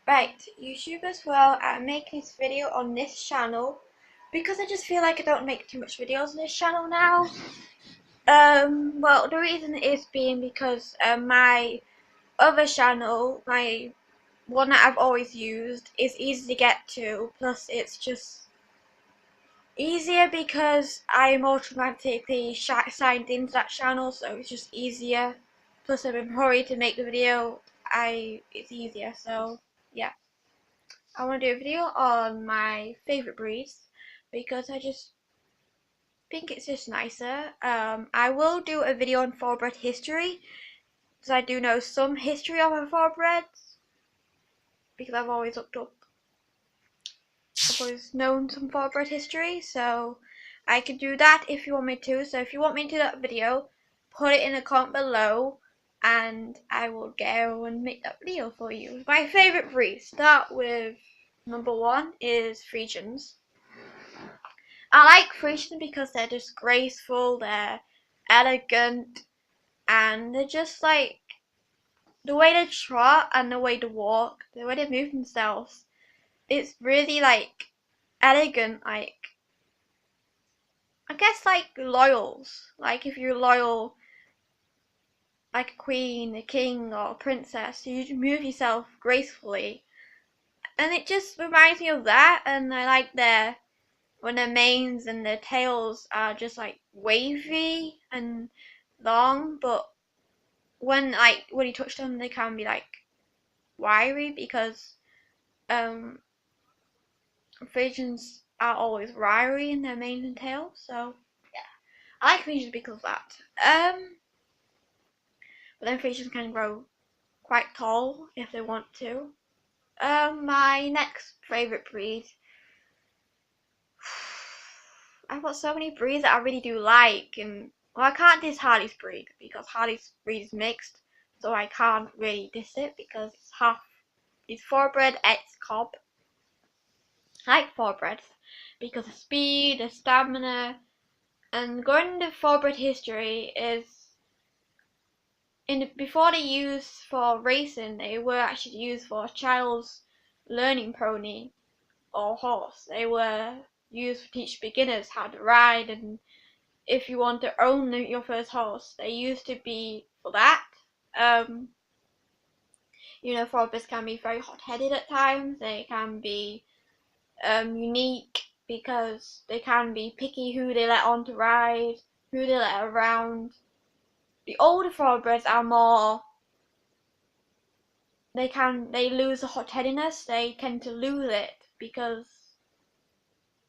Right, YouTube as well. I'm making this video on this channel because I just feel like I don't make too much videos on this channel now. Well, the reason is being because my other channel, my one that I've always used, is easy to get to. Plus, it's just easier because I'm automatically signed into that channel, so it's just easier. Plus, I'm in a hurry to make the video. It's easier, so yeah. I want to do a video on my favourite breeds because I just think it's just nicer. I will do a video on thoroughbred history because I do know some history of my thoroughbreds because I've always known some thoroughbred history, so I can do that if you want me to. So if you want me to do that video, put it in the comment below and I will go and make that video for you. My favourite breed, start with number 1 is Friesians. I like Frisians because they're just graceful, they're elegant, and they're just like the way they trot and the way they walk, the way they move themselves. It's really like elegant, like I guess like loyals. Like if you're loyal like a queen, a king, or a princess, you move yourself gracefully. And it just reminds me of that, and I like when their manes and their tails are just like wavy and long, but when you touch them they can be like wiry because um Frisians are always wiry in their mane and tail, so yeah. I like Frisians because of that. But then Frisians can grow quite tall if they want to. My next favourite breed, I've got so many breeds that I really do like, and well, I can't diss Hardy's breed because Hardy's breed is mixed, so I can't really diss it because it's thoroughbred ex cob. I like thoroughbreds because the speed, the stamina, and going into thoroughbred history is before they used for racing, they were actually used for a child's learning pony or horse. They were used to teach beginners how to ride, and if you want to own your first horse, they used to be for that. Um, thoroughbreds can be very hot-headed at times. They can be unique because they can be picky who they let on to ride, who they let around. The older thoroughbreds are more. They lose the hot-headedness. They tend to lose it because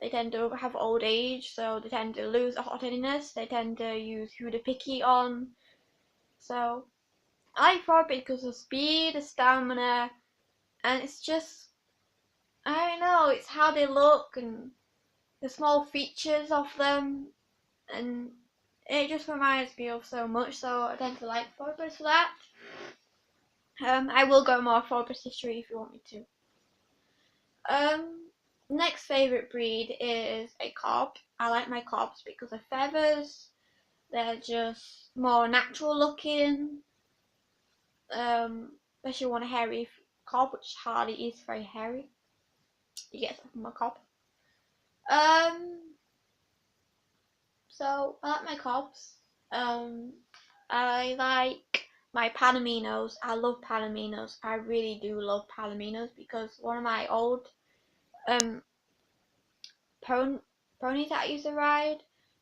they tend to have old age, so they tend to lose the hot-headedness. They tend to use who they're picky on. So I like thoroughbred because of speed, the stamina, and it's just I don't know. It's how they look and the small features of them, and it just reminds me of so much, so I tend to like thoroughbreds for that. I will go more thoroughbred history if you want me to. Next favourite breed is a cob. I like my cobs because of feathers. They're just more natural looking. Especially one hairy cob, which Hardy is very hairy. You get stuff from a cob. So I like my cobs. I like my Palominos. I love Palominos. I really do love Palominos because one of my old um ponies that I used to ride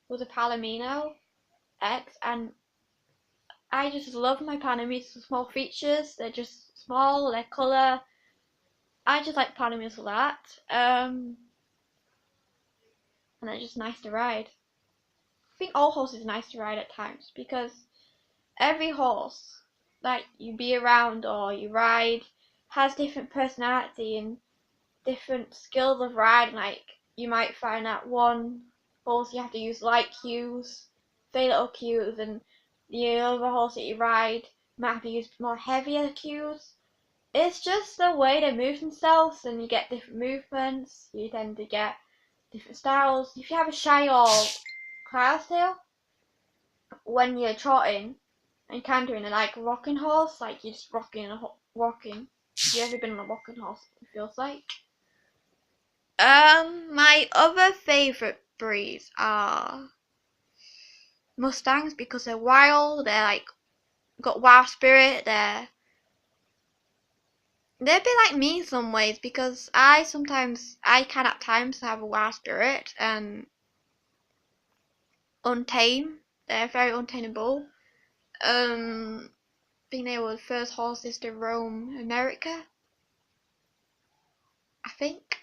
was a Palomino X, and I just love my Palominos. Small features. They're just small. Their colour. I just like Palominos for that. And they're just nice to ride. I think all horses are nice to ride at times because every horse that you be around or you ride has different personality and different skills of riding. Like you might find that one horse you have to use light cues, very little cues, and the other horse that you ride might have to use more heavier cues. It's just the way they move themselves, and you get different movements. You tend to get different styles. If you have a shy or Clydesdale, when you're trotting and cantering, and like a rocking horse, like you're just rocking. Have you ever been on a walking horse? It feels like. My other favourite breeds are Mustangs because they're wild. They're like got wild spirit. They're a bit like me in some ways because I can at times have a wild spirit and untamed. They're very untamable. Being they were the first horses to roam America, I think.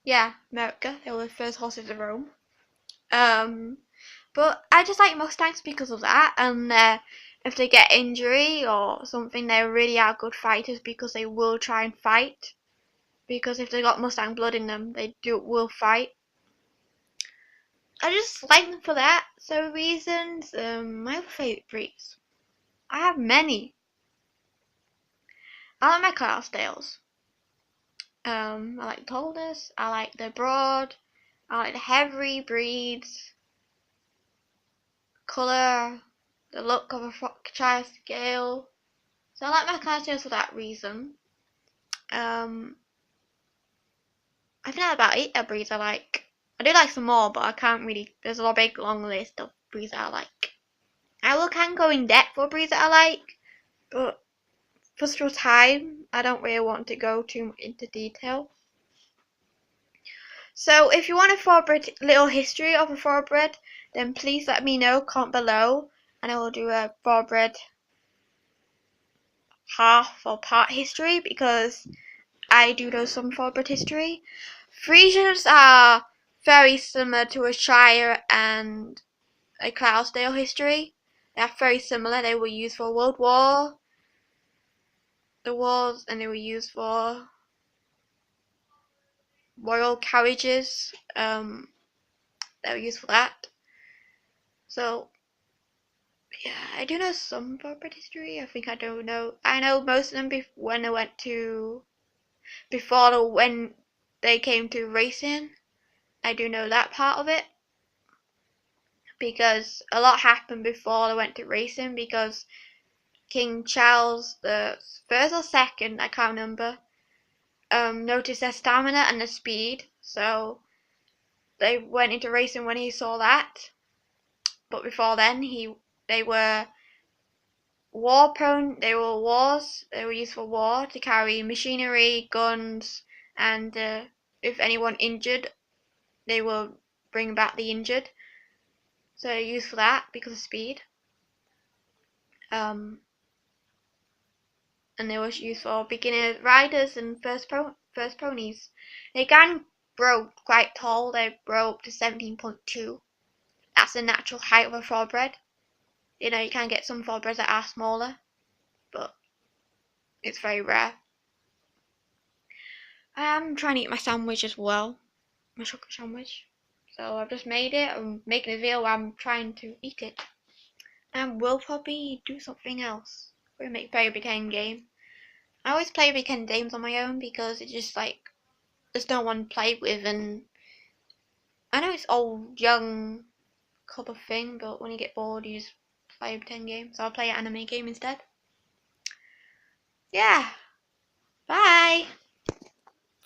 Yeah, America. They were the first horses to roam. But I just like Mustangs because of that, and if they get injury or something, they really are good fighters because they will try and fight. Because if they got Mustang blood in them, they will fight. I just like them for that. So reasons. My other favourite breeds. I have many. I like my Clydesdales. I like the tallness. I like the broad. I like the heavy breeds. Colour. The look of a Yorkshire scale. So I like my Clydesdales for that reason. I think that's about it. The breeds I like. I do like some more, but I can't really. There's a big long list of breeds that I like. Can go in depth for breeds that I like, but for your time, I don't really want to go too much into detail. So if you want a thoroughbred little history of a thoroughbred, then please let me know, comment below, and I will do a thoroughbred half or part history because I do know some thoroughbred history. Friesians are very similar to a Shire and a Clydesdale history. They are very similar. They were used for World War, the wars, and they were used for royal carriages. They were used for that. So yeah, I do know some thoroughbred history. I think I don't know. I know most of them when they came to racing. I do know that part of it because a lot happened before they went to racing because King Charles the first or second, I can't remember, noticed their stamina and their speed, so they went into racing when he saw that. But before then, they were war prone. They were wars. They were used for war to carry machinery, guns, and if anyone injured, they will bring back the injured. So they're used for that because of speed. And they were used for beginner riders and first ponies. They can grow quite tall. They grow up to 17.2. That's the natural height of a thoroughbred. You know, you can get some thoroughbreds that are smaller, but it's very rare. I'm trying to eat my sandwich as well, my chocolate sandwich. So I've just made it. I'm making a video where I'm trying to eat it. And we'll probably do something else. We'll play a big end game. I always play big end games on my own because it's just like there's no one to play with, and I know it's old, young club of thing, but when you get bored, you just play a pretend game. So I'll play an anime game instead. Yeah. Bye.